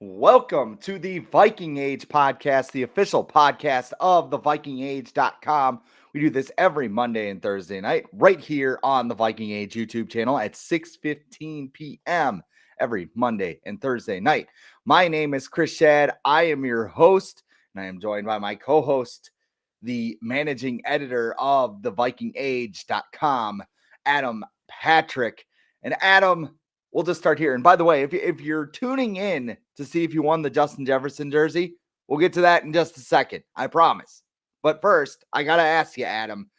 Welcome to the Viking Age podcast, the official podcast of the vikingage.com. We do this every Monday and Thursday night right here on the Viking Age YouTube channel at 6:15 p.m. every Monday and Thursday night. My name is Chris Schad. I am your host, and I am joined by my co-host, the managing editor of the vikingage.com, Adam Patrick. And Adam, we'll just start here. And by the way, if you're tuning in to see if you won the Justin Jefferson jersey, we'll get to that in just a second. I promise. But first, I got to ask you, Adam,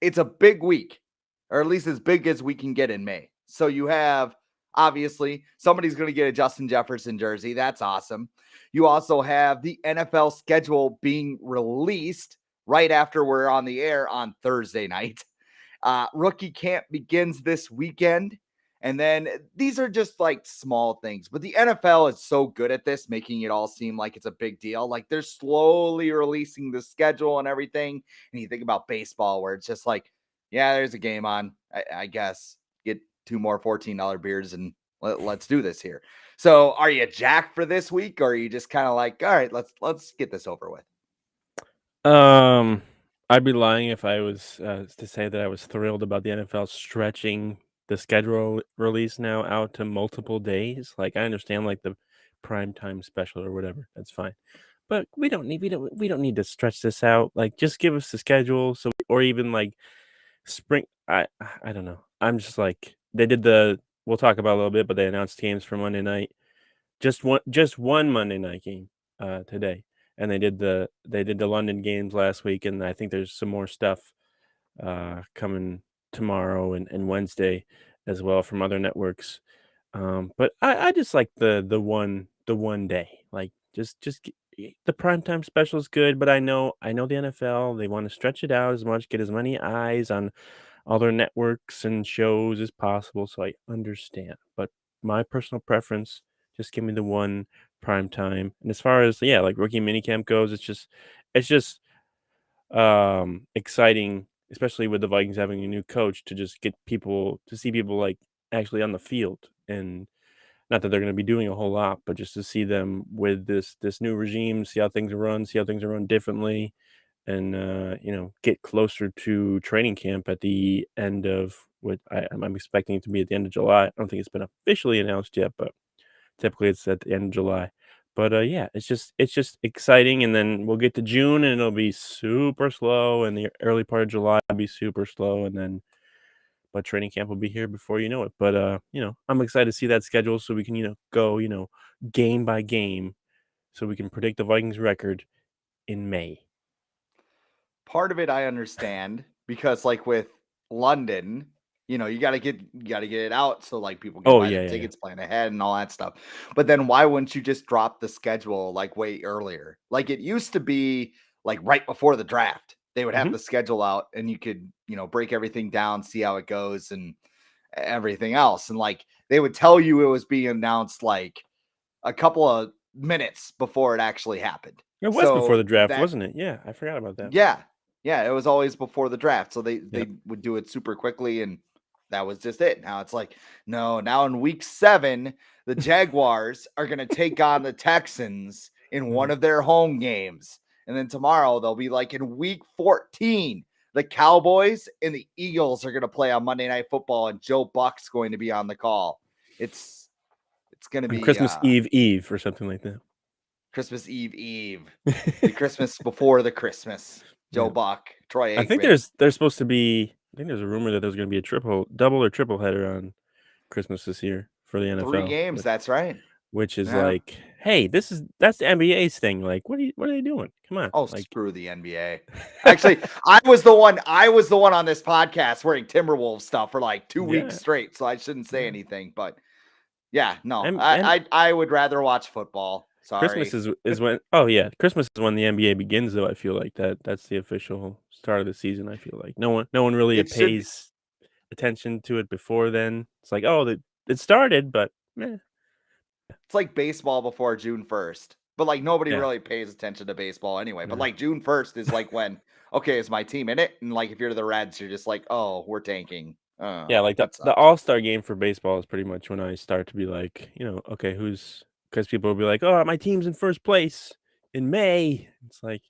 it's a big week, or at least as big as we can get in May. So you have, obviously, somebody's going to get a Justin Jefferson jersey. That's awesome. You also have the NFL schedule being released right after we're on the air on Thursday night. Rookie camp begins this weekend. And then these are just like small things, but the NFL is so good at this, making it all seem like it's a big deal. Like they're slowly releasing the schedule and everything. And you think about baseball where it's just like, yeah, there's a game on, I guess. Get two more $14 beers and let's do this here. So are you jacked for this week, or are you just kind of like, all right, let's get this over with? I'd be lying if I was to say that I was thrilled about the NFL stretching the schedule release now out to multiple days. Like I understand like the primetime special or whatever. That's fine. But we don't need to stretch this out. Like just give us the schedule or even like spring I don't know. I'm just like they did we'll talk about it a little bit, but they announced games for Monday night. Just one Monday night game today. And they did the London games last week, and I think there's some more stuff coming tomorrow and Wednesday as well from other networks. But I just like the one day. Like the primetime special is good, but I know the NFL, they want to stretch it out as much, get as many eyes on all their networks and shows as possible, so I understand. But my personal preference, just give me the one prime time. And as far as like rookie minicamp goes, it's just exciting, especially with the Vikings having a new coach, to just get people to see people like actually on the field. And not that they're going to be doing a whole lot, but just to see them with this new regime, see how things are run differently, and get closer to training camp at the end of what I'm expecting it to be at the end of July. I don't think it's been officially announced yet, but typically it's at the end of July. But yeah, it's just exciting, and then we'll get to June and it'll be super slow, and the early part of July will be super slow, and then but training camp will be here before you know it. But I'm excited to see that schedule so we can go game by game, so we can predict the Vikings record in May. Part of it I understand because like with London, you gotta get it out so like people can Oh buy the yeah, yeah, yeah. tickets, plan ahead and all that stuff. But then why wouldn't you just drop the schedule like way earlier? Like it used to be like right before the draft. They would have hmm the schedule out and you could, break everything down, see how it goes and everything else. And like they would tell you it was being announced like a couple of minutes before it actually happened. It was before So the draft, that wasn't it? Yeah, I forgot about that. yeah. Yeah, it was always before the draft. So they Yep. they would do it super quickly and that was just it. Now it's like, no, now in week 7, the Jaguars are going to take on the Texans in one Mhm. of their home games. And then tomorrow they'll be like in week 14, the Cowboys and the Eagles are going to play on Monday Night Football and Joe Buck's going to be on the call. It's going to On be Christmas Eve or something like that. Christmas Eve, the Christmas before the Christmas. Joe Yeah. Buck, Troy I think Aikman. there's supposed to be I think there's a rumor that there's gonna be a double or triple header on Christmas this year for the 3 NFL, games, that's right. which is Yeah. like, hey, that's the NBA's thing. Like, what are they doing? Come on. Oh, Like screw the NBA. Actually, I was the one on this podcast wearing Timberwolves stuff for like 2 weeks yeah, straight, so I shouldn't say yeah. anything, but yeah, no. And I would rather watch football. Christmas Sorry. is when oh yeah, Christmas is when the NBA begins though. I feel like that's the official start of the season. I feel like no one really It should be. pays attention to it before then. It's like, oh, it started, but It's like baseball before June 1st. But like nobody yeah, really pays attention to baseball anyway. But no. like June 1st is like when okay, is my team in it? And like if you're the Reds, you're just like, "Oh, we're tanking." Yeah, like the That the sucks. All-Star game for baseball is pretty much when I start to be like, okay, because people will be like, "Oh, my team's in first place in May." It's like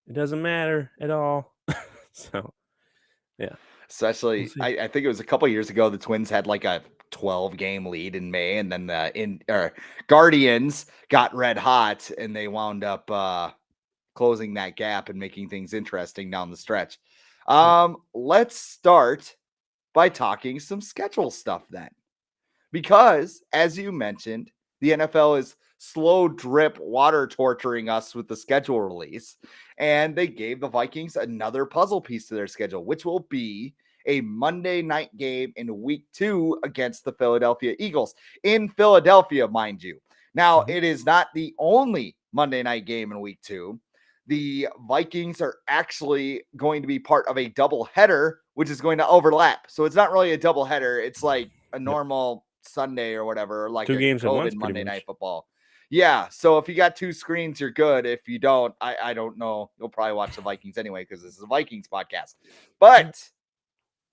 it doesn't matter at all. So yeah, we'll Especially, see. I think it was a couple years ago. The Twins had like a 12-game lead in May, and then Guardians got red hot, and they wound up closing that gap and making things interesting down the stretch. Yep. Let's start by talking some schedule stuff then. Because, as you mentioned, the NFL is slow drip water torturing us with the schedule release. And they gave the Vikings another puzzle piece to their schedule, which will be a Monday night game in week 2 against the Philadelphia Eagles in Philadelphia, mind you. Now, Mhm. it is not the only Monday night game in week 2. The Vikings are actually going to be part of a double header, which is going to overlap. So it's not really a double header. It's like a Yep. normal Sunday or whatever, or like 2 a games at COVID once, pretty Monday night much. football. Yeah. So if you got 2 screens, you're good. If you don't, I don't know. You'll probably watch the Vikings anyway because this is a Vikings podcast. Yeah. But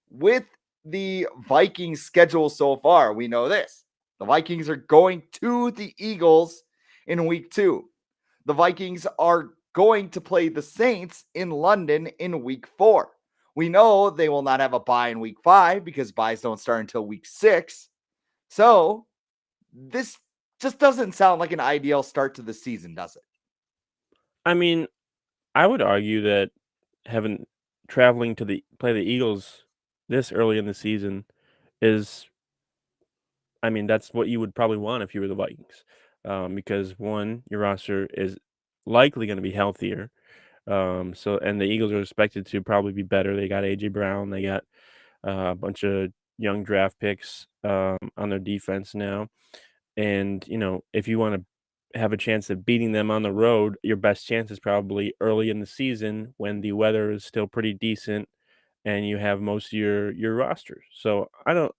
with the Vikings schedule so far, we know this. The Vikings are going to the Eagles in week 2. The Vikings are going to play the Saints in London in week 4. We know they will not have a bye in week 5 because byes don't start until week 6. So this just doesn't sound like an ideal start to the season, does it? I mean, I would argue that having traveling to the play the Eagles this early in the season is I mean, that's what you would probably want if you were the Vikings, because 1, your roster is likely gonna be healthier, so and the Eagles are expected to probably be better. They got A.J. Brown, they got, a bunch of young draft picks, on their defense now, and, if you wanna have a chance of beating them on the road, your best chance is probably early in the season when the weather is still pretty decent and you have most of your roster. So, I don't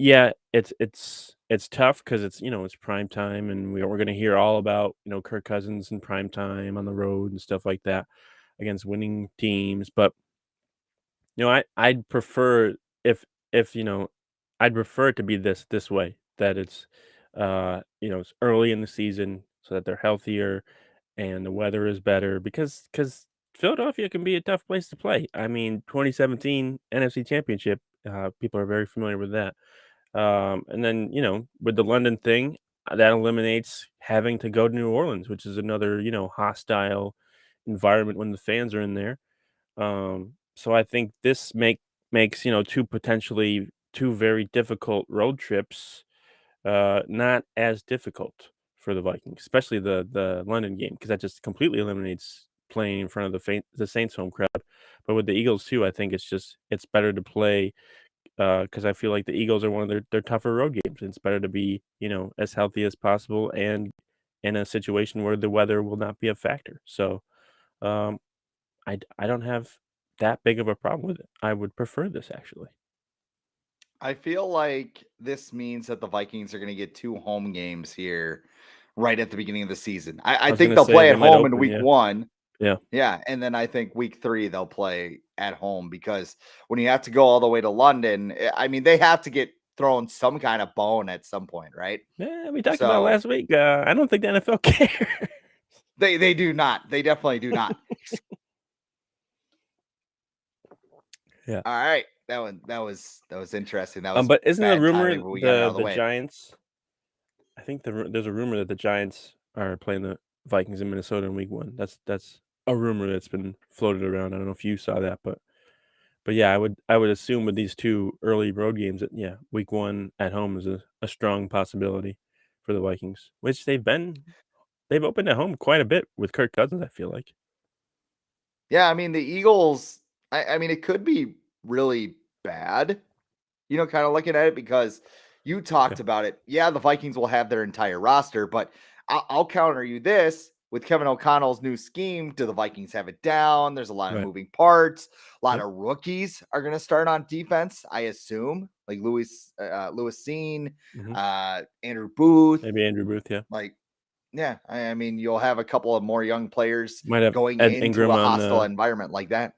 yeah, it's tough because it's prime time, and we're gonna hear all about, Kirk Cousins in prime time on the road and stuff like that against winning teams, but, I'd prefer if, I'd prefer it to be this way, that it's early in the season so that they're healthier and the weather is better because Philadelphia can be a tough place to play. I mean, 2017 NFC Championship, people are very familiar with that. And then, with the London thing, that eliminates having to go to New Orleans, which is another, hostile environment when the fans are in there. So I think this makes, two very difficult road trips not as difficult for the Vikings, especially the London game, because that just completely eliminates playing in front of the Saints home crowd. But with the Eagles too, I think it's better to play because I feel like the Eagles are one of their tougher road games. It's better to be, as healthy as possible and in a situation where the weather will not be a factor. So, um, I don't have that big of a problem with it. I would prefer this actually. I feel like this means that the Vikings are going to get 2 home games here right at the beginning of the season. I I was think gonna they'll say play they at might home in open, week yeah. 1. Yeah. Yeah, and then I think week 3 they'll play at home because when you have to go all the way to London, I mean they have to get thrown some kind of bone at some point, right? Yeah, we talked about it So last week. I don't think the NFL cares. they do not. They definitely do not. Yeah. All right. That was interesting. That was But isn't the bad rumor timing, but we got it out the of the the way. Giants I think there's a rumor that the Giants are playing the Vikings in Minnesota in week 1. That's a rumor that's been floated around. I don't know if you saw that, but yeah, I would assume with these 2 early road games that, yeah, week 1 at home is a strong possibility for the Vikings, which they've opened at home quite a bit with Kirk Cousins, I feel like. Yeah, I mean the Eagles, I mean it could be really bad, kind of looking at it because you Yeah, talked about it. Yeah, the Vikings will have their entire roster, but I'll counter you this with Kevin O'Connell's new scheme. Do the Vikings have it down? There's a lot of right. moving parts. A lot Yep. of rookies are going to start on defense, I assume, like Lewis Seen, Mhm. Andrew Booth. Maybe Andrew Booth, yeah. Like, yeah, I mean, you'll have a couple of more young players Might have going Ed into Ingram a on hostile the environment like that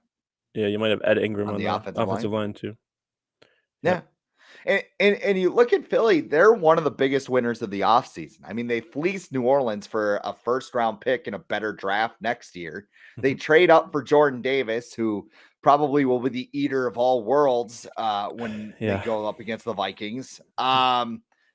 yeah, you might have Ed Ingram on on the the offensive line. offensive line too. Yep. Yeah. And you look at Philly, they're one of the biggest winners of the offseason. I mean, they fleeced New Orleans for a first round pick and a better draft next year. They trade up for Jordan Davis, who probably will be the eater of all worlds when they Yeah. go up against the Vikings.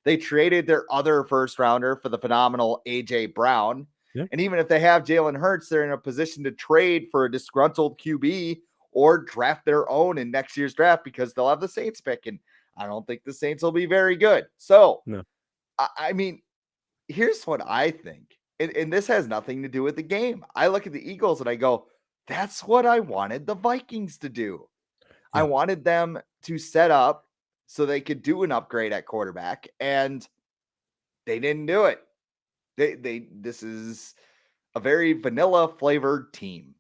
They traded their other first rounder for the phenomenal AJ Brown. Yep. And even if they have Jalen Hurts, they're in a position to trade for a disgruntled QB or draft their own in next year's draft because they'll have the Saints pick. And I don't think the Saints will be very good. So, No. I mean, here's what I think. And this has nothing to do with the game. I look at the Eagles and I go, that's what I wanted the Vikings to do. I Yeah. wanted them to set up so they could do an upgrade at quarterback, and they didn't do it. This is a very vanilla flavored team.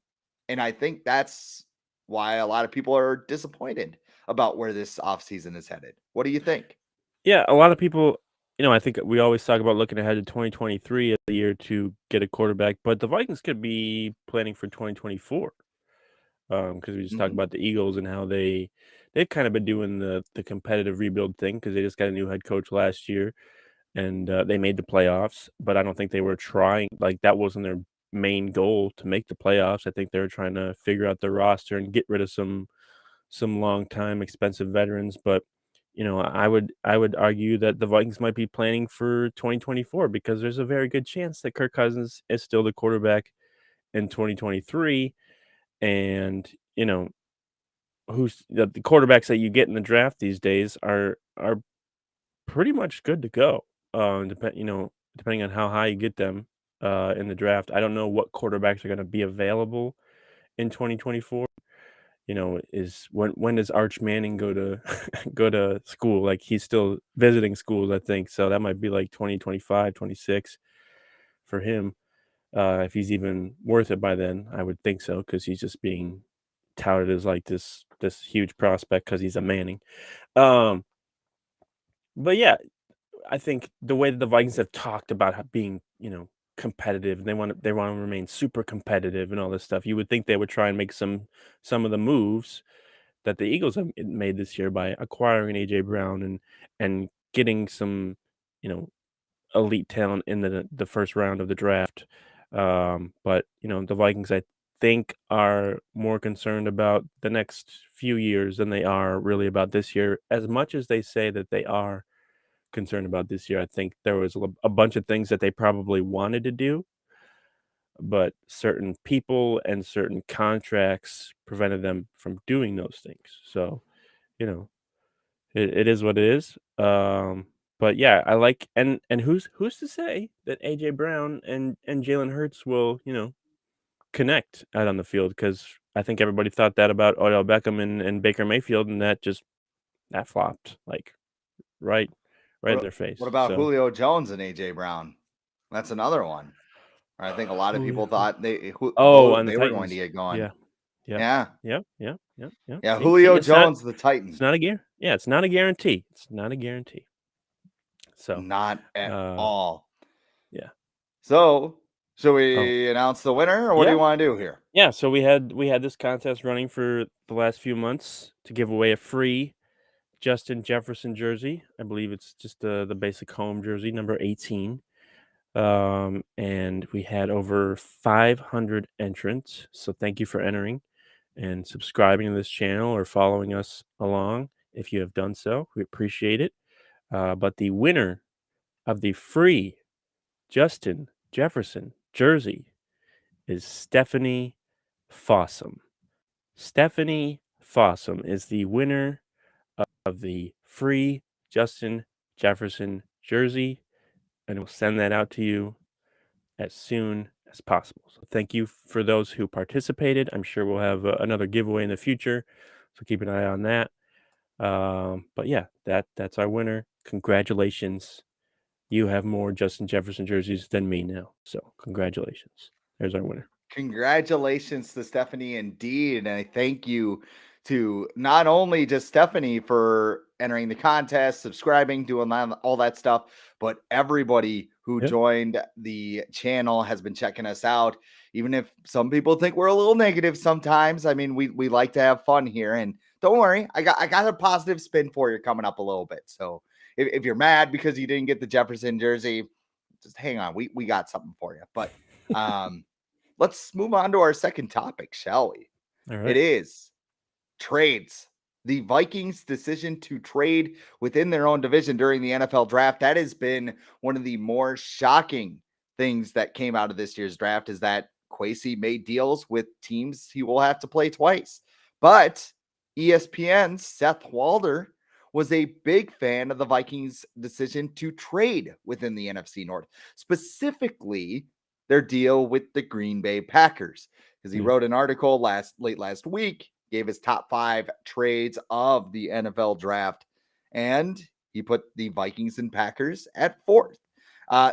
And I think that's why a lot of people are disappointed about where this offseason is headed. What do you think? Yeah, a lot of people, I think we always talk about looking ahead to 2023 as the year to get a quarterback, but the Vikings could be planning for 2024. Because we just talked Mhm. about the Eagles and how they've kind of been doing the competitive rebuild thing because they just got a new head coach last year and they made the playoffs, but I don't think they were trying like that wasn't their main goal to make the playoffs. I think they were trying to figure out their roster and get rid of some long time expensive veterans, but I would argue that the Vikings might be planning for 2024 because there's a very good chance that Kirk Cousins is still the quarterback in 2023 and who's the quarterbacks that you get in the draft these days are pretty much good to go. Depending on how high you get them in the draft. I don't know what quarterbacks are going to be available in 2024. Is when does Arch Manning go to go to school? Like he's still visiting schools, I think. So that might be like 2025, 26 for him. If he's even worth it by then, I would think so because he's just being touted as like this huge prospect because he's a Manning. Um, but yeah, I think the way that the Vikings have talked about being, competitive, and they want to remain super competitive and all this stuff. You would think they would try and make some of the moves that the Eagles have made this year by acquiring AJ Brown and getting some, you know, elite talent in the first round of the draft. But the Vikings, I think, are more concerned about the next few years than they are really about this year. As much as they say that they are concerned about this year, I think there was a bunch of things that they probably wanted to do, but certain people and certain contracts prevented them from doing those things. So, you know, it is what it is. But yeah, I like and who's to say that AJ Brown and Jalen Hurts will, connect out on the field because I think everybody thought that about Odell Beckham and Baker Mayfield, and that flopped like right in their What face. about So Julio Jones and AJ Brown? That's another one. I think a lot of people Julio. thought Oh, on the they were going to Titans. get going. Yeah. Yep. Yeah. Yep. Yep. Yep. Yep. Yeah. See, Julio it's not Jones, the Titan. yeah, it's not a guarantee. It's not a guarantee. So, Not at uh, all. yeah. So, should Oh, we announce the winner or what do yeah. you want to do here? Yeah, so we had this contest running for the last few months to give away a free Justin Jefferson jersey. I believe it's just the basic home jersey, number 18. And we had over 500 entrants. So thank you for entering and subscribing to this channel or following us along. If you have done so, we appreciate it. But the winner of the free Justin Jefferson jersey is Stephanie Fossum. Stephanie Fossum is the winner of the free Justin Jefferson jersey, and we'll send that out to you as soon as possible. So thank you for those who participated. I'm sure we'll have another giveaway in the future, so keep an eye on that. But yeah, that's our winner. Congratulations. You have more Justin Jefferson jerseys than me now. So congratulations. There's our winner. Congratulations to Stephanie indeed. And I thank you to not only just Stephanie for entering the contest, subscribing, doing all that stuff, but everybody who Yep. joined the channel has been checking us out. Even if some people think we're a little negative sometimes, I mean, we like to have fun here. And don't worry. I got a positive spin for you coming up a little bit. So if you're mad because you didn't get the Jefferson jersey, just hang on. We got something for you. But let's move on to our second topic, shall we? All It right. is trades. The Vikings' decision to trade within their own division during the NFL draft, that has been one of the more shocking things that came out of this year's draft, is that Kwesi made deals with teams he will have to play twice. But ESPN's Seth Walder was a big fan of the Vikings' decision to trade within the NFC North, specifically their deal with the Green Bay Packers, because he wrote an article late last week, gave his top 5 trades of the NFL draft, and he put the Vikings and Packers at 4th.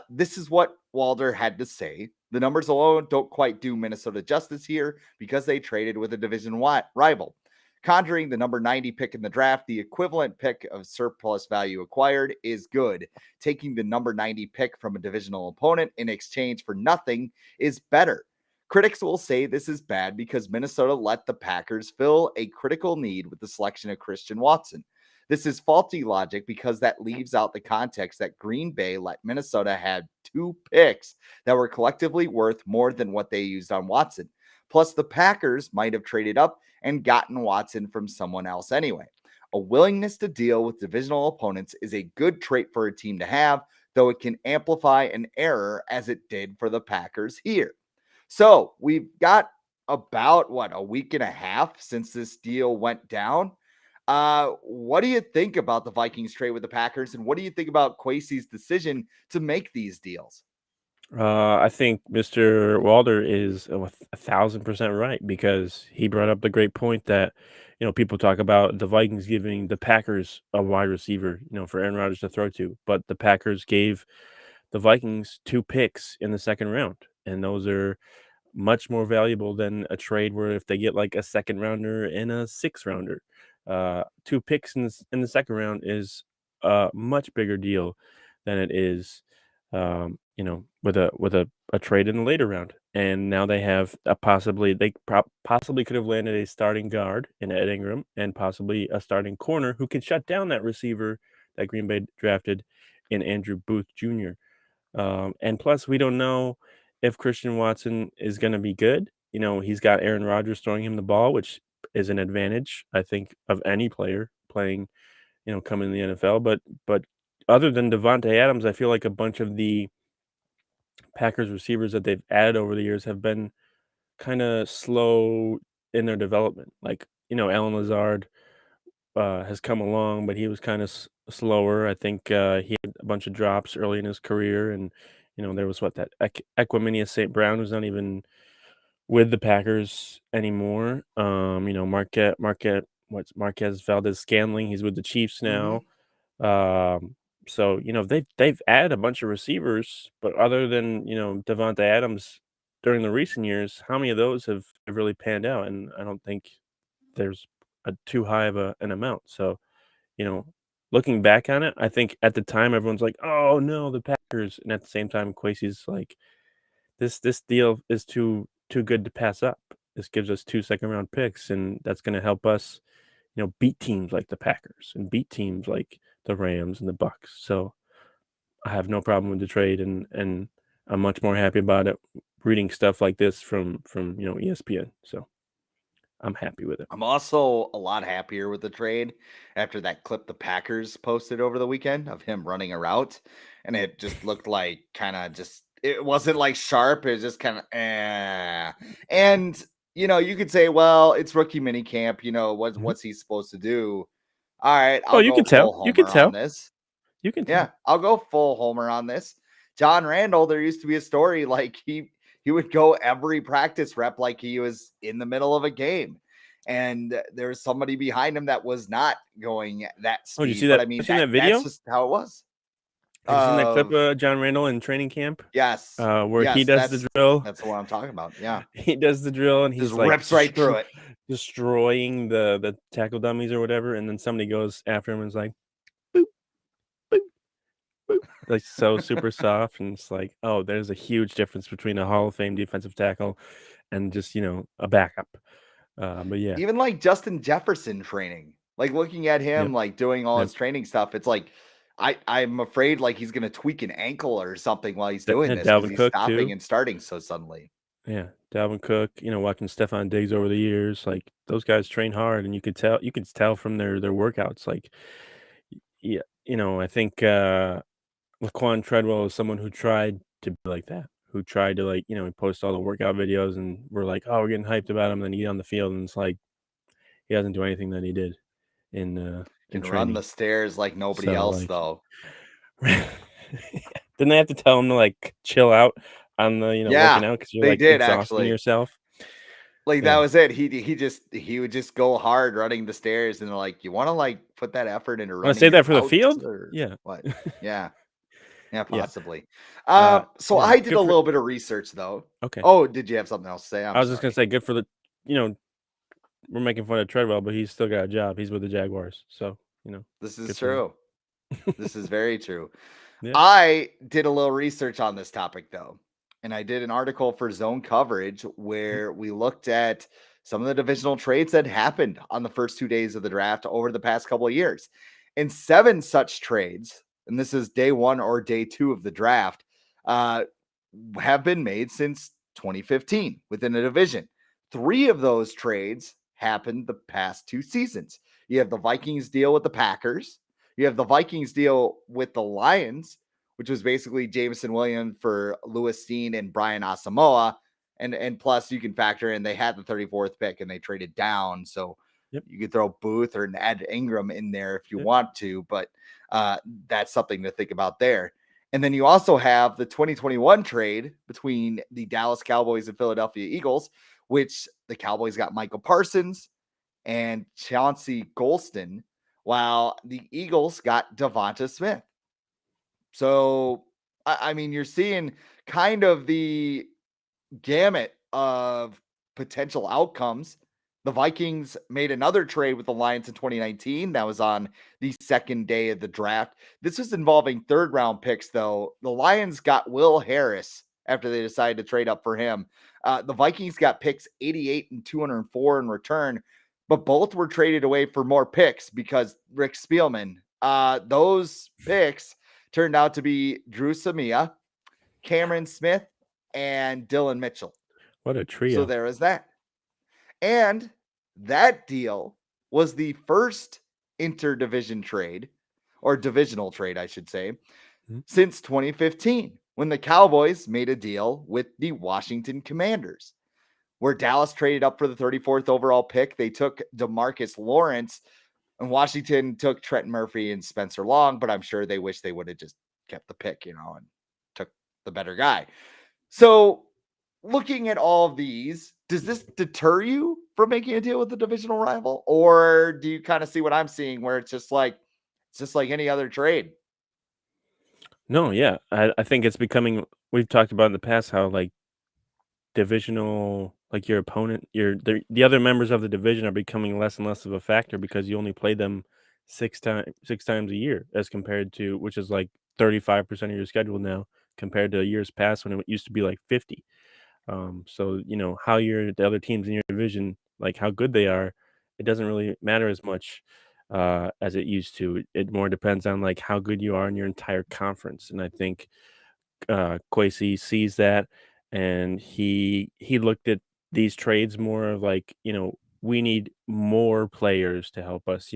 This is what Walder had to say. The numbers alone don't quite do Minnesota justice here because they traded with a division rival. Conjuring the number 90 pick in the draft, the equivalent pick of surplus value acquired is good. Taking the number 90 pick from a divisional opponent in exchange for nothing is better. Critics will say this is bad because Minnesota let the Packers fill a critical need with the selection of Christian Watson. This is faulty logic because that leaves out the context that Green Bay let Minnesota have 2 picks that were collectively worth more than what they used on Watson. Plus, the Packers might have traded up and gotten Watson from someone else anyway. A willingness to deal with divisional opponents is a good trait for a team to have, though it can amplify an error as it did for the Packers here. So we've got about a week and a half since this deal went down. What do you think about the Vikings trade with the Packers, and what do you think about Kwesi's decision to make these deals? I think Mr. Walder is 1,000% right, because he brought up the great point that, people talk about the Vikings giving the Packers a wide receiver, for Aaron Rodgers to throw to, but the Packers gave the Vikings 2 picks in the second round, and those are much more valuable than a trade where if they get like a second rounder and a 6th rounder. 2 picks in the second round is a much bigger deal than it is, with a trade in the later round. And now they have possibly could have landed a starting guard in Ed Ingram and possibly a starting corner who can shut down that receiver that Green Bay drafted in Andrew Booth Jr. And plus, we don't know if Christian Watson is going to be good. He's got Aaron Rodgers throwing him the ball, which is an advantage, I think, of any player playing, coming in the NFL. But other than Devontae Adams, I feel like a bunch of the Packers receivers that they've added over the years have been kind of slow in their development. Like, Alan Lazard has come along, but he was kind of slower. I think he had a bunch of drops early in his career, and there was that Equiminius St. Brown, who's not even with the Packers anymore. Marquez Valdez Scantling, he's with the Chiefs Mm-hmm. now. So they've added a bunch of receivers, but other than Devontae Adams during the recent years, how many of those have really panned out? And I don't think there's too high of an amount. So, you know, looking back on it, I think at the time everyone's like, "Oh no, the Packers," and at the same time, Kwesi's like, "This deal is too good to pass up. This gives us 2 second-round picks, and that's going to help us, beat teams like the Packers and beat teams like the Rams and the Bucks." So I have no problem with the trade, and I'm much more happy about it reading stuff like this from ESPN. So I'm happy with it. I'm also a lot happier with the trade after that clip the Packers posted over the weekend of him running a route. And it just looked like it wasn't like sharp. It was just kind of, And, you could say, well, it's rookie mini camp. Mhm. What's he supposed to do? All right, Oh, I'll you go can tell. full You can homer on tell. this. You can Yeah, tell. I'll go full homer on this. John Randall, there used to be a story like he would go every practice rep like he was in the middle of a game. And there was somebody behind him that was not going that Oh, did you speed. see But that? I Have mean you seen that that's video? just how it was. Have you seen that clip Of of John Randall in training camp, yes, where he yes, does the drill? that's the one I'm talking about. Yeah. He does the drill, and Just he's like rips right through it. destroying the tackle dummies or whatever, and then somebody goes after him and is like, "Boop, boop, boop," like so super soft, and it's like, oh, there's a huge difference between a Hall of Fame defensive tackle and just a backup. But yeah, Even like Justin Jefferson training, like looking at him, yep, like doing all yep. his training stuff, it's like I'm afraid like he's gonna tweak an ankle or something while he's doing this because Dalvin he's Cook stopping too. and starting so suddenly. Yeah, Dalvin Cook. Watching Stephon Diggs over the years, like those guys train hard, and you could tell from their workouts. Like, yeah, I think Laquan Treadwell is someone who tried to be like that, who tried to he post all the workout videos, and we're like, oh, we're getting hyped about him. Then you get on the field, and it's like he doesn't do anything that he did in Can run training. the stairs like nobody So else like, though. didn't they have to tell him to like chill out on the working Yeah, out because you're they like did exhausting actually. yourself? Like that Yeah, was it. He would just go hard running the stairs, and they're like, "You want to like put that effort into want to running save your that for the routes field? or Yeah, what?" Yeah, yeah, yeah, possibly. So yeah. I did Good a for little bit of research though. okay. Oh, did you have something else to say? I I'm was just gonna sorry. say good for the you know we're making fun of Treadwell, but he's still got a job. He's with the Jaguars, so This is good for him. true. This is very true. Yeah. I did a little research on this topic though, and I did an article for Zone Coverage Mhm. where we looked at some of the divisional trades that happened on the first 2 days of the draft over the past couple of years. And seven such trades, and this is day one or day two of the draft, uh, have been made since 2015 within a division. Three of those trades happened the past 2 seasons. You have the Vikings deal with the Packers. You have the Vikings deal with the Lions, which was basically Jameson Williams for Lewis Steen and Brian Asamoah. And plus you can factor in they had the 34th pick and they traded down. So Yep. you could throw Booth or Ed Ingram in there if you Yep. want to, but that's something to think about there. And then you also have the 2021 trade between the Dallas Cowboys and Philadelphia Eagles, which the Cowboys got Michael Parsons and Chauncey Golston, while the Eagles got Devonta Smith. So, I mean, you're seeing kind of the gamut of potential outcomes. The Vikings made another trade with the Lions in 2019. That was on the second day of the draft. This was involving third round picks, though. The Lions got Will Harris after they decided to trade up for him. The Vikings got picks 88 and 204 in return, but both were traded away for more picks because Rick Spielman, those picks turned out to be Drew Samia, Cameron Smith, and Dylan Mitchell. What a So trio. there is that. And that deal was the first interdivision trade, or divisional trade, I should say, Mhm. since 2015 when the Cowboys made a deal with the Washington Commanders, where Dallas traded up for the 34th overall pick. They took DeMarcus Lawrence, and Washington took Trent Murphy and Spencer Long, but I'm sure they wish they would have just kept the pick, and took the better guy. So, looking at all of these, does this deter you from making a deal with the divisional rival, or do you kind of see what I'm seeing, where it's just like any other trade? No, yeah, I think it's becoming. We've talked about in the past how like divisional, like your opponent, the other members of the division are becoming less and less of a factor because you only play them six times a year as compared to which is like 35% of your schedule now compared to years past when it used to be like 50. So how the other teams in your division, like how good they are, it doesn't really matter as much as it used to. It more depends on like how good you are in your entire conference, and I think Kwesi sees that, and he looked at these trades more of like we need more players to help us.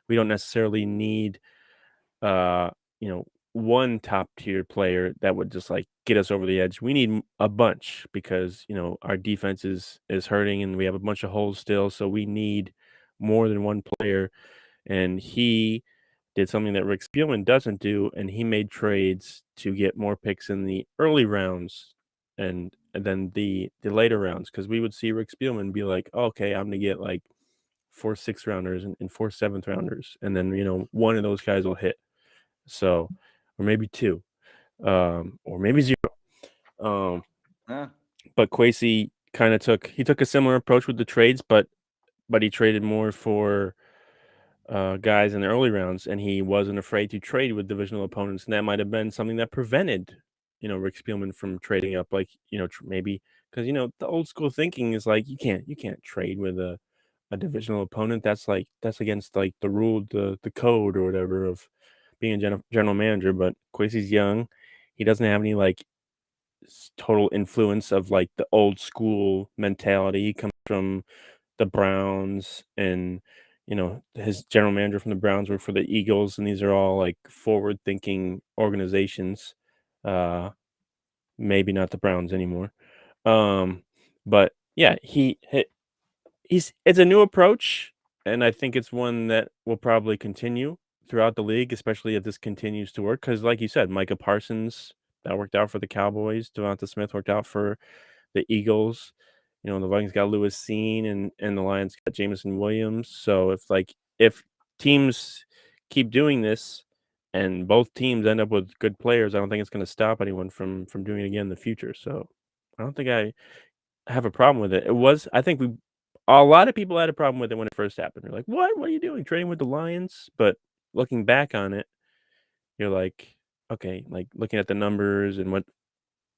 We don't necessarily need uh, one top tier player that would just like get us over the edge. We need a bunch because our defense is hurting and we have a bunch of holes still. So we need more than one player. And he did something that Rick Spielman doesn't do, and he made trades to get more picks in the early rounds and then the later rounds because we would see Rick Spielman be like, "Oh, okay, I'm gonna get like 4 6 rounders and 4 7th rounders, and then one of those guys will hit." So, or maybe 2, or maybe 0. Um, Huh? but Kwesi kinda took a similar approach with the trades, but he traded more for, guys in the early rounds, and he wasn't afraid to trade with divisional opponents, and that might have been something that prevented Rick Spielman from trading up, like, maybe because the old school thinking is like you can't trade with a divisional opponent. That's against like the rule, the code or whatever of being a general manager. But Quasey's young, he doesn't have any like total influence of like the old school mentality. He comes from the Browns, and his general manager from the Browns worked for the Eagles, and these are all like forward thinking organizations. Uh, Maybe not the Browns anymore. Um, but yeah, he's it's a new approach, and I think it's one that will probably continue throughout the league, especially if this continues to work. Because, like you said, Micah Parsons, that worked out for the Cowboys. Devonta Smith worked out for the Eagles. The Vikings got Lewis Seen, and the Lions got Jameson Williams. So if teams keep doing this and both teams end up with good players, I don't think it's going to stop anyone from doing it again in the future. So I don't think I have a problem with it. I think a lot of people had a problem with it when it first happened. They're like, "What? What are you doing? Trading with the Lions?" But looking back on it, you're like, okay, like looking at the numbers and what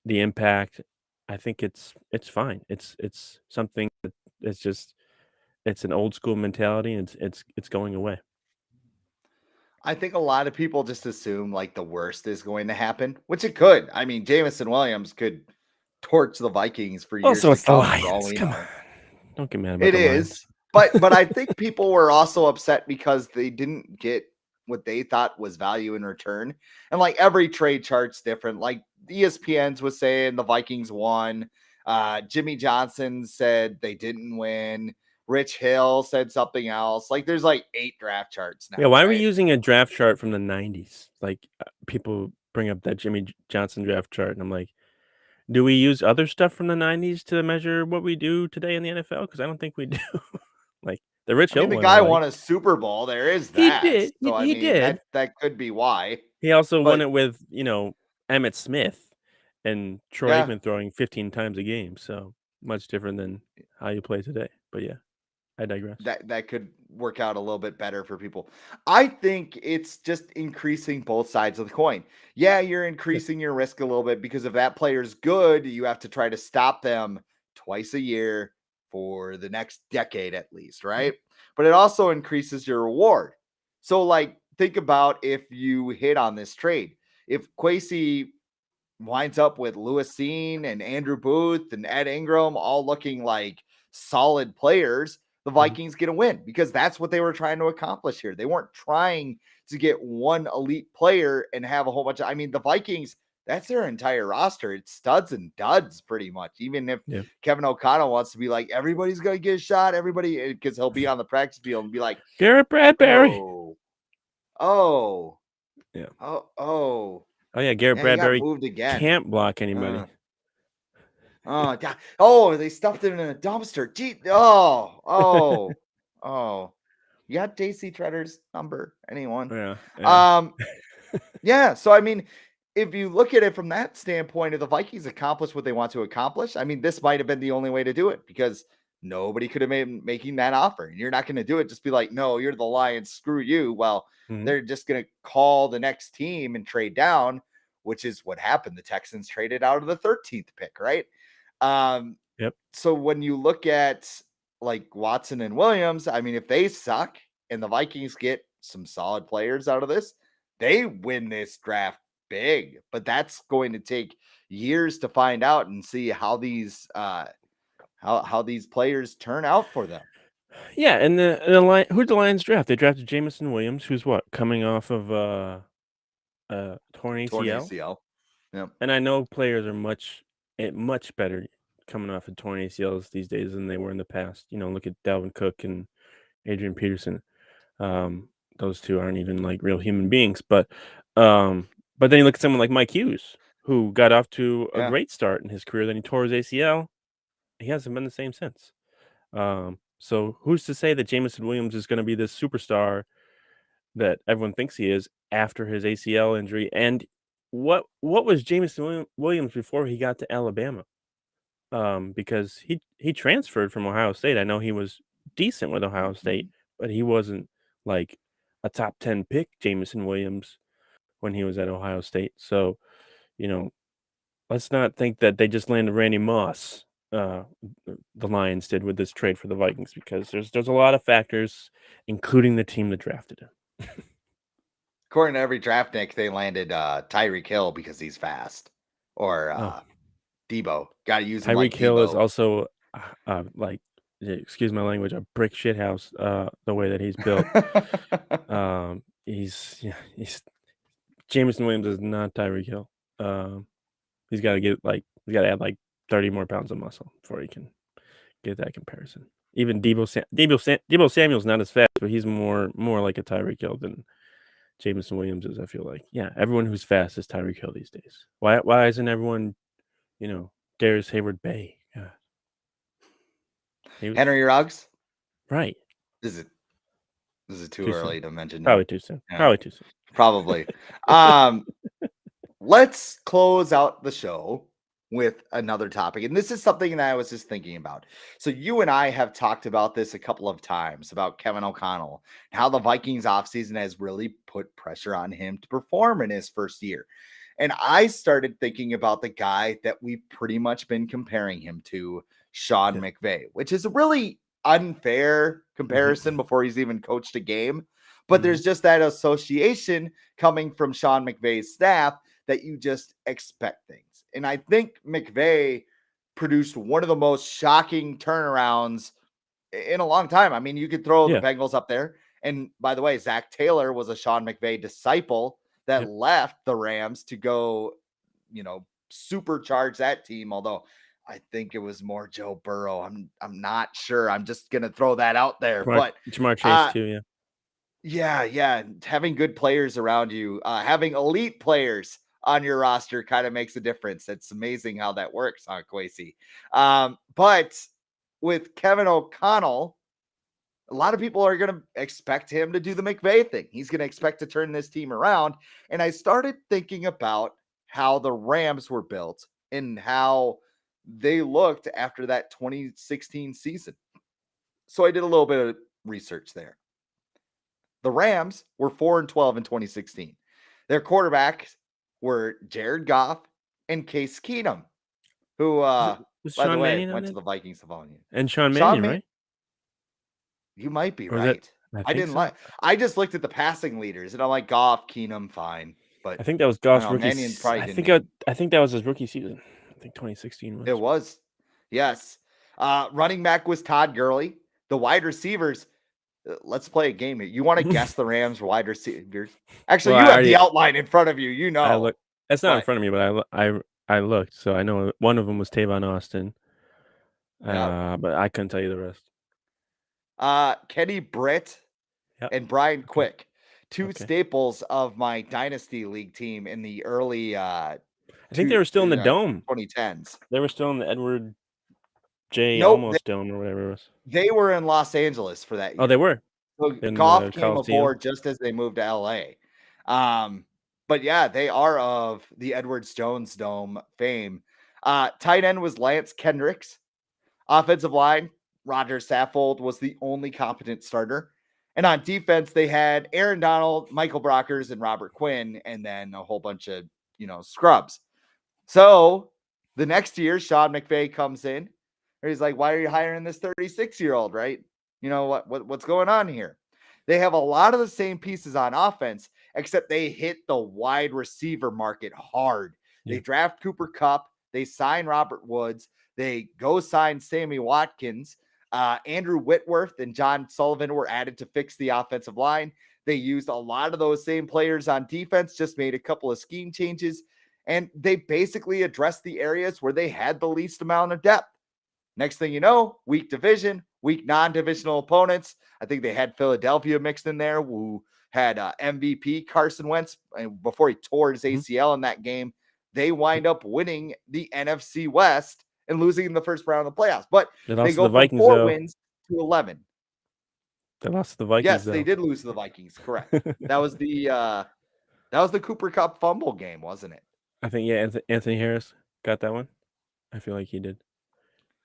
the impact, I think it's fine. It's something that it's an old school mentality, and it's going away. I think a lot of people just assume like the worst is going to happen, which it could. I mean, Jameson Williams could torch the Vikings for years Also, to it's the come for all Lions. we Come on, know. don't get mad about It the Lions. is, but I think people were also upset because they didn't get what they thought was value in return. And like every trade chart's different. Like ESPN's was saying the Vikings won. Jimmy Johnson said they didn't win. Rich Hill said something else. Like there's like 8 draft charts Yeah, now, why are we right? using a draft chart from the '90s? Like people bring up that Johnson draft chart, and I'm like, do we use other stuff from the '90s to measure what we do today in the NFL? Because I don't think we do. Like the Rich I mean, Hill the one, I guy like. won a Super Bowl. There is He that. did. He, So I he mean, did. that could be why. He also won But it with Emmett Smith and Troy yeah, Aikman throwing 15 times a game. So much different than how you play today. But yeah, I digress. that could work out a little bit better for people. I think it's just increasing both sides of the coin. Yeah, you're Yeah. increasing your risk a little bit because if that player's good, you have to try to stop them twice a year for the next decade at least, Yeah. right? But it also increases your reward. So like think about if you hit on this trade. If Quasey winds up with Lewis Seen and Andrew Booth and Ed Ingram all looking like solid players, the Mhm. Vikings get a win because that's what they were trying to accomplish here. They weren't trying to get one elite player and have a whole bunch of, I mean, the Vikings, that's their entire roster. It's studs and duds pretty much. Even if Yeah. Kevin O'Connell wants to be like, everybody's going to get a shot, everybody, because he'll be on the practice field and be like, Garrett Bradbury. oh, oh, Yeah. oh, Oh yeah, Garrett yeah, he got Bradbury moved again. can't block Uh, anybody. Oh, God. Oh, they stuffed it in a dumpster. Gee. Oh. You got JC Tretter's number? Anyone? Yeah. Yeah. Um, yeah. So I mean, if you look at it from that standpoint, if the Vikings accomplish what they want to accomplish, I mean, this might have been the only way to do it because nobody could have made making that offer. And you're not going to do it. Just be like, no, you're the Lions. Screw you. Well, Mhm. they're just going to call the next team and trade down, which is what happened. The Texans traded out of the 13th pick, right? Um, Yep. so when you look at like Watson and Williams, I mean, if they suck and the Vikings get some solid players out of this, they win this draft big. But that's going to take years to find out and see how these how these players turn out for them. Yeah, and the Lion who'd the Lions draft? They drafted Jameson Williams, who's what, coming off of torn Torn ACL. ACL. Yep. And I know players are much better coming off of torn ACLs these days than they were in the past. Look at Dalvin Cook and Adrian Peterson. Um, those two aren't even like real human beings, but then you look at someone like Mike Hughes, who got off to a Yeah. great start in his career. Then he tore his ACL. He hasn't been the same since. So who's to say that Jameson Williams is going to be this superstar that everyone thinks he is after his ACL injury? And what was Jameson Williams before he got to Alabama? Because he transferred from Ohio State. I know he was decent with Ohio State, Mhm. but he wasn't like a top 10 pick, Jameson Williams, when he was at Ohio State. So, you know, let's not think that they just landed Randy Moss. The Lions did with this trade for the Vikings, because there's a lot of factors, including the team that drafted him. According to every draft nick, they landed Tyreek Hill because he's fast, or Oh, Debo. Got to use him like Tyreek Hill is Debo. also like, excuse my language, a brick shit house. The way that he's built. He's Jameson Williams is not Tyreek Hill. He's got to add like 30 more pounds of muscle before he can get that comparison. Even Debo Samuel's not as fast, but he's more like a Tyreek Hill than Jameson Williams is. I feel like, yeah, everyone who's fast is Tyreek Hill these days. Why isn't everyone, Darius Hayward Bay? Yeah. Henry Ruggs. Right. Is it too early soon. to mention Probably him? too soon. Yeah, Probably too soon. probably. Let's close out the show with another topic. And this is something that I was just thinking about. So you and I have talked about this a couple of times about Kevin O'Connell, how the Vikings offseason has really put pressure on him to perform in his first year. And I started thinking about the guy that we've pretty much been comparing him to, Sean McVay, which is a really unfair comparison before he's even coached a game. But there's just that association coming from Sean McVay's staff that you just expect things. And I think McVay produced one of the most shocking turnarounds in a long time. I mean, you could throw the Bengals up there. And by the way, Zach Taylor was a Sean McVay disciple that left the Rams to go, supercharge that team. Although I think it was more Joe Burrow. I'm not sure. I'm just gonna throw that out there. But Jamar Chase too, yeah. Having good players around you, having elite players on your roster kind of makes a difference. It's amazing how that works, huh, Kwesi? But with Kevin O'Connell, a lot of people are going to expect him to do the McVay thing. He's going to expect to turn this team around. And I started thinking about how the Rams were built and how they looked after that 2016 season. So I did a little bit of research there. The Rams were 4-12 in 2016. Their quarterbacks were Jared Goff and Case Keenum, who, was by the Sean way, Mannion went to the Vikings the following year. and Sean Mannion, right? You might be Or right. I think so. I just looked at the passing leaders and I'm like, Goff, Keenum, fine. But I think that was Goff's rookie. Mannion's probably I think that was his rookie season. I think 2016 was. It was. Yes. Running back was Todd Gurley. The wide receivers, let's play a game here. You want to guess the Rams wide receivers? Actually, you have the outline in front of you. You know. I look. That's not in front of me, but I looked, so I know one of them was Tavon Austin. But I couldn't tell you the rest. Kenny Britt and Brian Quick, two staples of my Dynasty League team in the early I think they were still in the dome. 2010s. They were still in the Edward J. Almost Dome or whatever it was. They were in Los Angeles for that year. Oh, they were. So Goff came aboard just as they moved to LA. But yeah, they are of the Edwards Jones Dome fame. Tight end was Lance Kendricks. Offensive line, Roger Saffold was the only competent starter. And on defense, they had Aaron Donald, Michael Brockers, and Robert Quinn, and then a whole bunch of, scrubs. So the next year, Sean McVay comes in. He's like, why are you hiring this 36-year-old, right? What's going on here? They have a lot of the same pieces on offense, except they hit the wide receiver market hard. They draft Cooper Kupp. They sign Robert Woods. They go sign Sammy Watkins. Andrew Whitworth and John Sullivan were added to fix the offensive line. They used a lot of those same players on defense, just made a couple of scheme changes, and they basically addressed the areas where they had the least amount of depth. Next thing you know, weak division, weak non-divisional opponents. I think they had Philadelphia mixed in there, who had MVP Carson Wentz before he tore his ACL in that game. They wind up winning the NFC West and losing in the first round of the playoffs. But they go from 4 wins to 11. They lost to the Vikings. Yes, they did lose to the Vikings. Correct. That was the Cooper Kupp fumble game, wasn't it? I think Anthony Harris got that one. I feel like he did.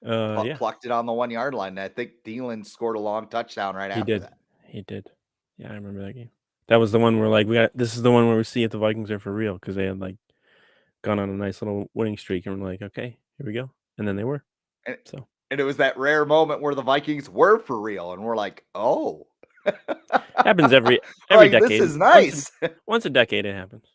Plucked it on the 1 yard line. I think Thielen scored a long touchdown after that. He did. Yeah, I remember that game. That was the one where this is the one where we see if the Vikings are for real, because they had gone on a nice little winning streak, and we're like, okay, here we go, and then they were. And, So and it was that rare moment where the Vikings were for real, and we're like, oh, happens every like this decade. is nice. Once a decade, it happens.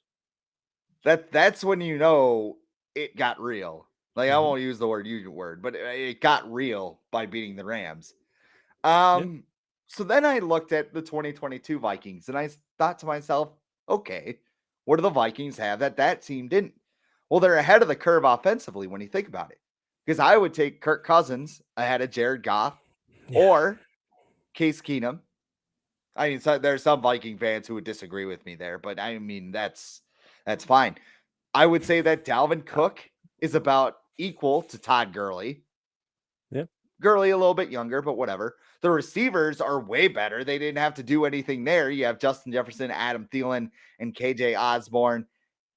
That's when you know it got real. Like I Mhm. won't use the word, but it got real by beating the Rams. Yeah. So then I looked at the 2022 Vikings and I thought to myself, okay, what do the Vikings have that team didn't? Well, they're ahead of the curve offensively when you think about it. Because I would take Kirk Cousins ahead of Jared Goff Yeah. or Case Keenum. I mean, so there's some Viking fans who would disagree with me there, but I mean that's fine. I would say that Dalvin Cook is about equal to Todd Gurley. Yeah. Gurley a little bit younger, but whatever. The receivers are way better. They didn't have to do anything there. You have Justin Jefferson, Adam Thielen, and KJ Osborne.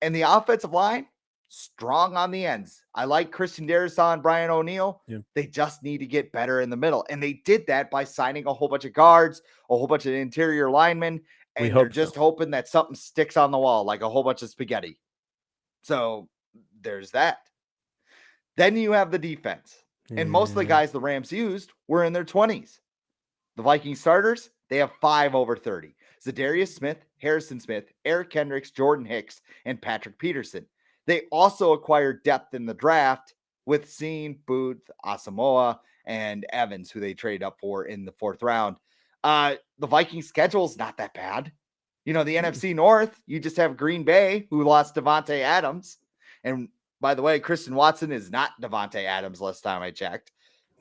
And the offensive line, strong on the ends. I like Christian Darrisaw, Brian O'Neill. Yeah. They just need to get better in the middle. And they did that by signing a whole bunch of guards, a whole bunch of interior linemen. We And they're hope so. just hoping that something sticks on the wall like a whole bunch of spaghetti. So there's that. Then you have the defense. And most of the Yeah. guys the Rams used were in their 20s. The Viking starters, they have 5 over 30. Zadarius Smith, Harrison Smith, Eric Kendricks, Jordan Hicks, and Patrick Peterson. They also acquired depth in the draft with Seen, Booth, Asamoah, and Evans, who they traded up for in the 4th round. The Viking schedule is not that bad. You know, the NFC North, you just have Green Bay, who lost Devontae Adams. And by the way, Christian Watson is not Devontae Adams last time I checked.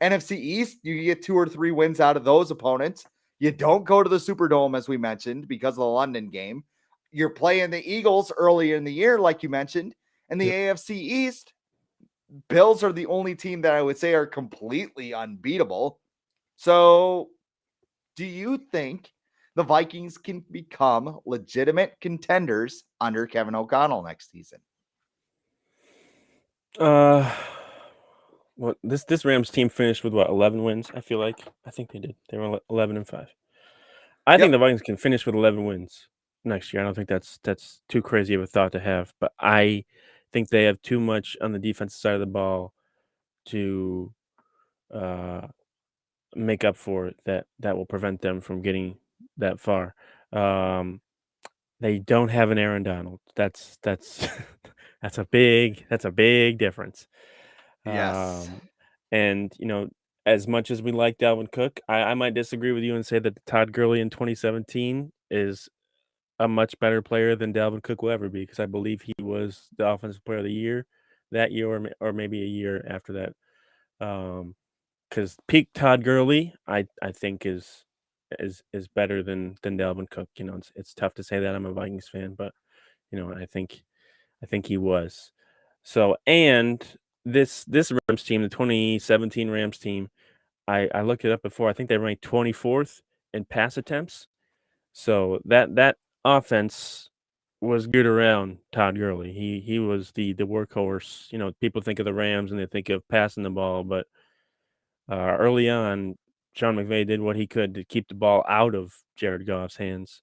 NFC East, you get 2 or 3 wins out of those opponents. You don't go to the Superdome, as we mentioned, because of the London game. You're playing the Eagles early in the year, like you mentioned. And the Yep. AFC East, Bills are the only team that I would say are completely unbeatable. So, do you think the Vikings can become legitimate contenders under Kevin O'Connell next season? Well, this Rams team finished with what, 11 wins? I feel like I think they did. They were 11-5. I think Yep. the Vikings can finish with 11 wins next year. I don't think that's too crazy of a thought to have, but I think they have too much on the defensive side of the ball to uh, make up for it that will prevent them from getting that far. Um, they don't have an Aaron Donald. That's that's a big difference. Yes. Um, and as much as we like Dalvin Cook, I might disagree with you and say that Todd Gurley in 2017 is a much better player than Dalvin Cook will ever be, because I believe he was the offensive player of the year that year, or maybe a year after that. Because peak Todd Gurley, I think is better than Dalvin Cook. It's tough to say that. I'm a Vikings fan, but I think he was. So, and this Rams team, the 2017 Rams team, I looked it up before. I think they ranked 24th in pass attempts. So that offense was good around Todd Gurley. He was the workhorse. People think of the Rams and they think of passing the ball, but early on, Sean McVay did what he could to keep the ball out of Jared Goff's hands.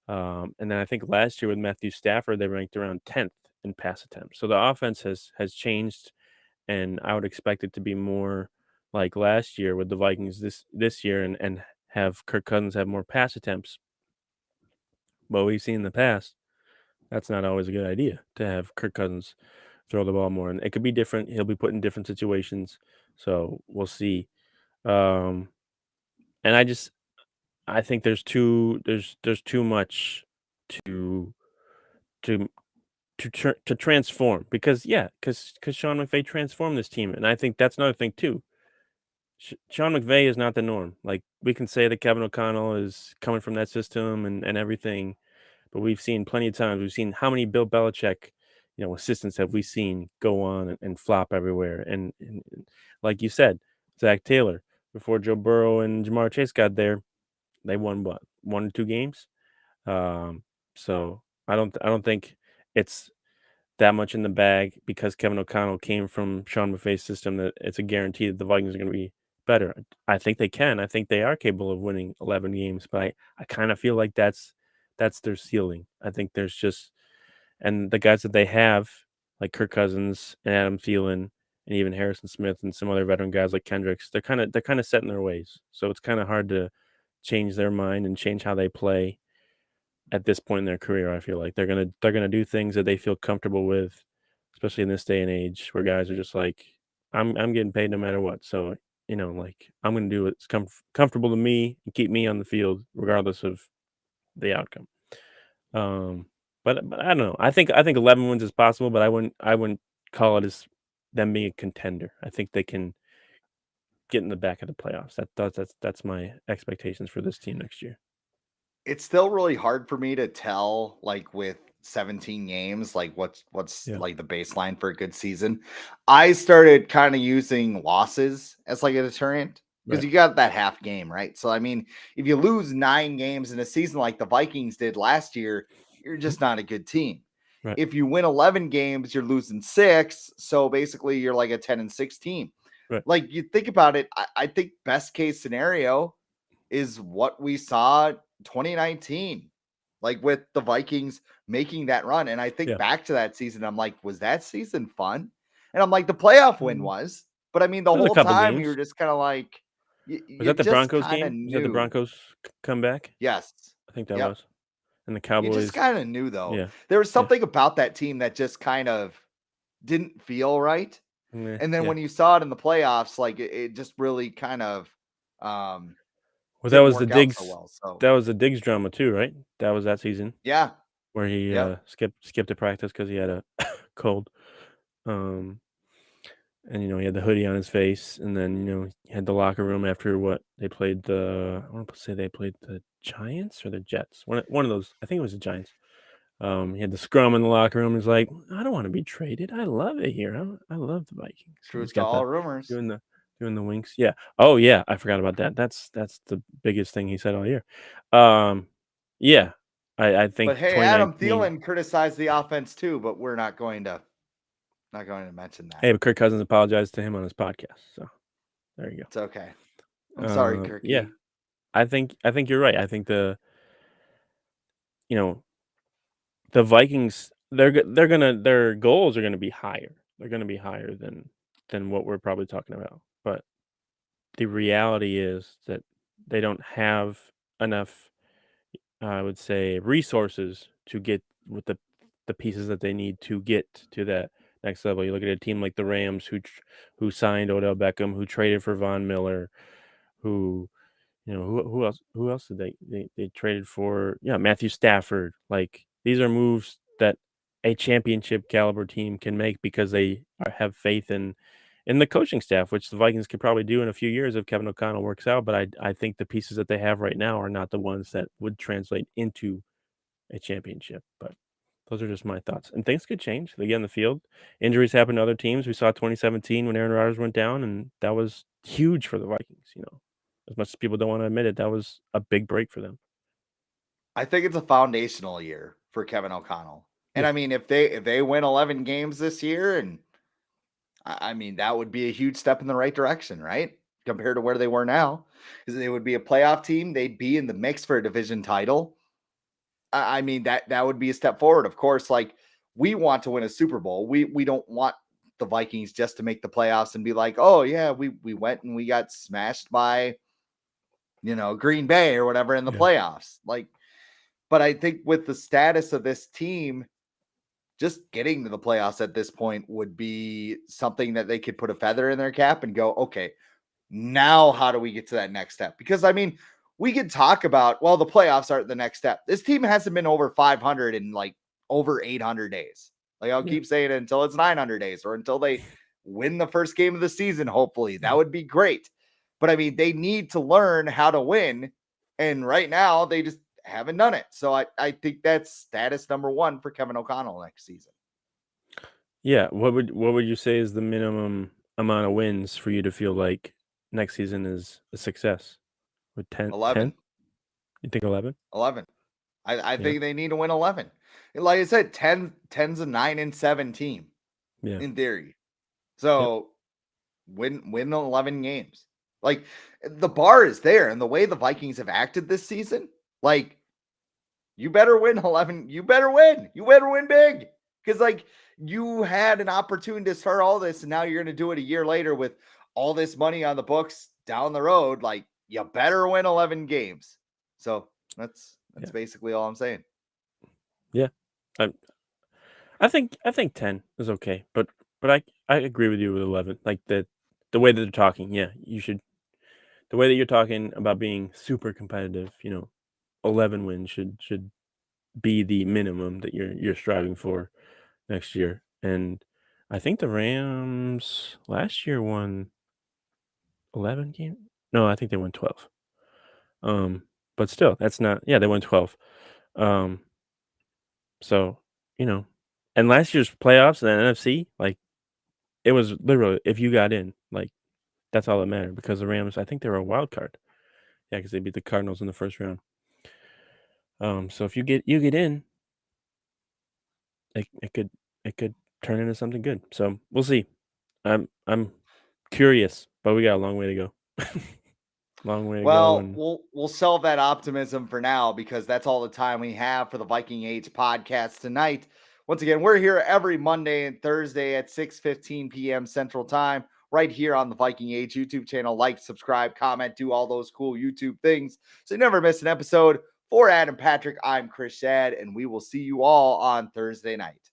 And then I think last year with Matthew Stafford, they ranked around 10th in pass attempts. So the offense has changed, and I would expect it to be more like last year with the Vikings this year, and have Kirk Cousins have more pass attempts. But we've seen in the past that's not always a good idea to have Kirk Cousins throw the ball more, and it could be different. He'll be put in different situations, so we'll see. Um, and I think there's too much to to to transform, because Sean McVay transformed this team, and I think that's another thing too. Sean McVay is not the norm. Like, we can say that Kevin O'Connell is coming from that system and everything, but we've seen plenty of times. We've seen how many Bill Belichick, assistants have we seen go on and flop everywhere. And like you said, Zach Taylor, before Joe Burrow and Jamar Chase got there, they won what, 1 or 2 games. Um, so I don't think it's that much in the bag because Kevin O'Connell came from Sean McVay's system that it's a guarantee that the Vikings are going to be better. I think they can. I think they are capable of winning 11 games, but I kind of feel like that's their ceiling. I think there's just, and the guys that they have, like Kirk Cousins and Adam Thielen and even Harrison Smith and some other veteran guys like Kendricks, they're kind of set in their ways. So it's kind of hard to change their mind and change how they play at this point in their career. I feel like they're gonna do things that they feel comfortable with, especially in this day and age where guys are just like, I'm getting paid no matter what. So like I'm gonna do what's comfortable to me and keep me on the field regardless of the outcome. Um, but I don't know. I think 11 wins is possible, but I wouldn't call it as them being a contender. I think they can get in the back of the playoffs. That's my expectations for this team next year. It's still really hard for me to tell, like with 17 games, like what's Yeah. like the baseline for a good season. I started kind of using losses as like a deterrent because Right. you got that half game, right? So I mean, if you lose 9 games in a season like the Vikings did last year, you're Mhm. just not a good team. Right. If you win 11 games, you're losing 6. So basically, you're like a 10-6 team. Right. Like you think about it, I think best case scenario is what we saw 2019, like with the Vikings making that run. And I think Yeah. back to that season, I'm like, was that season fun? And I'm like, the playoff win Um, was, but I mean, the There's a whole couple time you're games. just kind of like, Was you that the just Broncos kind of game? Was that the knew. Broncos comeback? Yes. I think that Yep. was. And the You just Cowboys. kind of knew though. Yeah. There was Yeah. something about that team that just kind of didn't feel right. And then Yeah. when you saw it in the playoffs, like it just really kind of um Well, didn't work out so well. So That was the Diggs drama too, right? That was that season yeah. where he Yep. skipped the practice because he had a cold. Um, and he had the hoodie on his face, and then he had the locker room after what they played I want to say they played the Giants or the Jets. One of those. I think it was the Giants. He had the scrum in the locker room. He's like, I don't want to be traded. I love it here. I love the Vikings. And he's Truth to got the all rumors. doing the doing the winks. Yeah. Oh yeah, I forgot about that. That's the biggest thing he said all year. Um, yeah, I But think hey, Adam 2019. Thielen criticized the offense too, but we're not going to mention that. Hey, but Kirk Cousins apologized to him on his podcast. So there you It's okay. go. I'm sorry, Yeah, Kirky. I think you're right. I think you know the Vikings their goals are gonna be higher. They're gonna be higher than what we're probably talking about. But the reality is that they don't have enough, I would say, resources to get with the pieces that they need to get to that next level. You look at a team like the Rams who signed Odell Beckham, who traded for Von Miller, who who else did they traded for? Yeah, Matthew Stafford. Like these are moves that a championship caliber team can make because they have faith in the coaching staff, which the Vikings could probably do in a few years if Kevin O'Connell works out. But I think the pieces that they have right now are not the ones that would translate into a championship. But those are just my thoughts. And things could change. They get in the field. Injuries happen to other teams. We saw 2017 when Aaron Rodgers went down, and that was huge for the Vikings. As much as people don't want to admit it, that was a big break for them. I think it's a foundational year for Kevin O'Connell. And Yeah. I mean, if they win 11 games this year, and I mean that would be a huge step in the right direction, right? Compared to where they were now, because they would be a playoff team. They'd be in the mix for a division title. I mean that would be a step forward. Of course, like we want to win a Super Bowl. We don't want the Vikings just to make the playoffs and be like, oh yeah, we went and we got smashed by Green Bay or whatever in the Yeah. playoffs. Like, but I think with the status of this team, just getting to the playoffs at this point would be something that they could put a feather in their cap and go, okay, now how do we get to that next step? Because I mean, we could talk about, well, the playoffs aren't the next step. This team hasn't been over 500 in like over 800 days. Like I'll Yeah. keep saying it until it's 900 days or until they win the first game of the season. Hopefully that Yeah. would be great. But I mean, they need to learn how to win. And right now they just haven't done it. So I think that's status number one for Kevin O'Connell next season. Yeah. What would you say is the minimum amount of wins for you to feel like next season is a success? With 10? 11. You think 11? 11. I Yeah. think they need to win 11. Like I said, 10's a 9-7 team Yeah. in theory. Yep. So win 11 games. Like the bar is there, and the way the Vikings have acted this season, like you better win 11. You better win. You better win big. Because like you had an opportunity to start all this, and now you're going to do it a year later with all this money on the books down the road. Like you better win 11 games. So that's Yeah. basically all I'm saying. Yeah. I I think 10 is okay, but I agree with you with 11. Like the way that they're talking, yeah, you should the way that you're talking about being super competitive, 11 wins should be the minimum that you're striving for next year. And I think the Rams last year won 11 games. No, I think they won 12. But still, that's not yeah, they won 12. Um, so, you know, and last year's playoffs in the NFC, like it was literally if you got in, like that's all that mattered because the Rams, I think they were a wild card. Yeah, because they beat the Cardinals in the first round. So if you get in, it could turn into something good. So we'll see. I'm curious, but we got a long way to go. Long way to go, Well, and we'll sell that optimism for now because that's all the time we have for the Viking Age podcast tonight. Once again, we're here every Monday and Thursday at 6:15 p.m. Central Time, right here on the Viking Age YouTube channel. Like, subscribe, comment, do all those cool YouTube things so you never miss an episode. For Adam Patrick, I'm Chris Schad, and we will see you all on Thursday night.